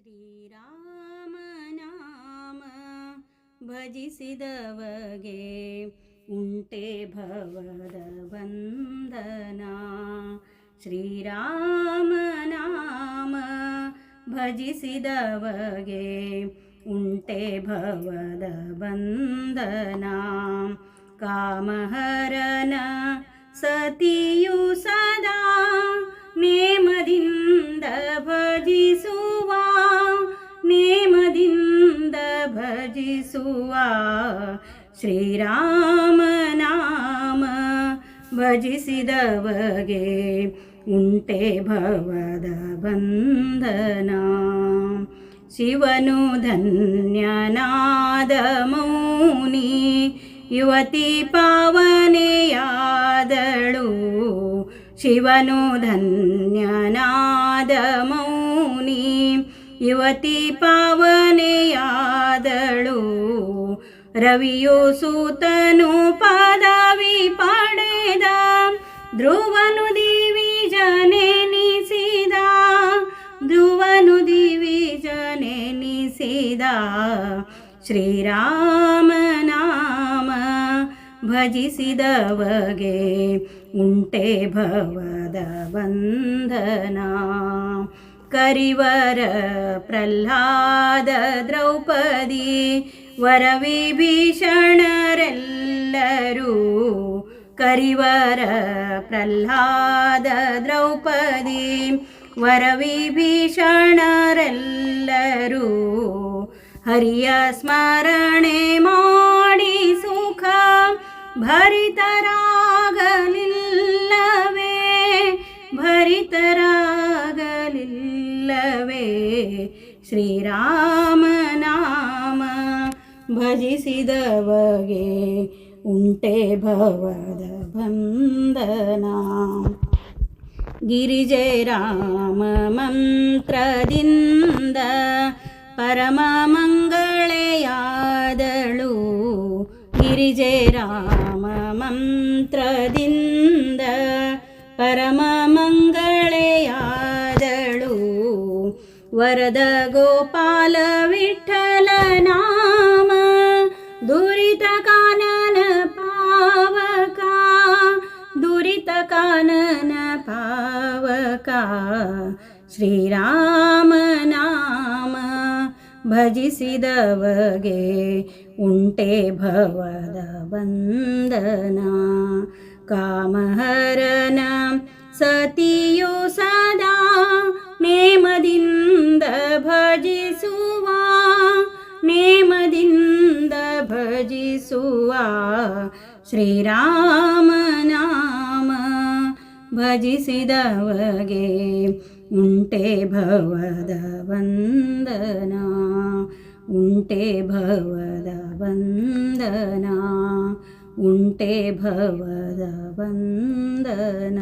ಶ್ರೀರಾಮನಾಮ ಭಜಿಸಿದವಗೆ ಉಂಟೆ ಭವದ ಬಂಧನ. ಶ್ರೀರಾಮನಾಮ ಭಜಿಸಿದವಗೆ ಉಂಟೆ ಭವದ ಬಂಧನ. ಕಾಮಹರನ ಸತಿಯು ಸದಾ ನೇಮದಿಂದ ಭಜಿಸುವ, ನೇಮದಿಂದ ಭಜಿಸುವ ಶ್ರೀರಾಮನಾಮ ಭಜಿಸಿದವಗೆ ಉಂಟೆ ಭವದ ಬಂಧನ. ಶಿವನು ಧನ್ಯನಾದ ಮೌನಿ ಯುವತಿ ಪಾವನೆಯಾದಳು. ಶಿವನು ಧನ್ಯನಾದ ಮೌನಿ ಯುವತಿ ಪಾವನೆಯಾದಳು. ರವಿಯು ಸೂತನು ಪದವಿ ಪಡೆದ, ಧ್ರುವನು ದಿವಿಜನೆನಿಸಿದ, ಧ್ರುವನು ದಿವಿಜನೆನಿಸಿದ ಶ್ರೀರಾಮನಾಮ ಭಜಿಸಿದವಗೆ ಉಂಟೆ ಭವದ ಬಂಧನ. ಕರಿವರ ಪ್ರಹ್ಲಾದ ದ್ರೌಪದಿ ವರವಿಭೀಷಣರೆಲ್ಲರೂ, ಕರಿವರ ಪ್ರಹ್ಲಾದ ದ್ರೌಪದಿ ವರವಿಭೀಷಣರೆಲ್ಲರೂ ಹರಿಯ ಸ್ಮರಣೆ ಮಾಡಿ ಸುಖ ಭರಿತರಾಗಲಿಲ್ಲವೇ, ಭರಿತರಾಗಲಿಲ್ಲವೇ ಶ್ರೀರಾಮನಾಮ ಭಜಿಸಿದವಗೆ ಉಂಟೆ ಭವದ ಬಂಧನ. ಗಿರಿಜೆ ರಾಮ ಮಂತ್ರದಿಂದ ಪರಮ ಮಂಗಳೆಯಾದಳು. ಗಿರಿಜೆ ರಾಮ ಮಂತ್ರದಿಂದ ಪರಮ ಮಂಗಳೆಯಾದಳು. ವರದ ಗೋಪಾಲ ವಿಠಲ ನಾಮ ದುರಿತ ಕಾನನ ಪಾವಕ, ದುರಿತ ಕಾನನ ಪಾವಕ ಶ್ರೀರಾಮನಾಮ ಭಜಿಸಿದವಗೆ ಉಂಟೆ ಭವದ ಬಂಧನ. ಕಾಮಹರನ ಸತಿಯು ಸದಾ ನೇಮದಿಂದ ಭಜಿಸುವ, ನೇಮದಿಂದ ಭಜಿಸುವ ಶ್ರೀರಾಮನಾಮ ಭಜಿಸಿದವಗೆ ಉಂಟೆ ಭವದ ಬಂಧನ, ಉಂಟೆ ಭವದ ಬಂಧನ, ಉಂಟೆ ಭವದ ಬಂಧನ.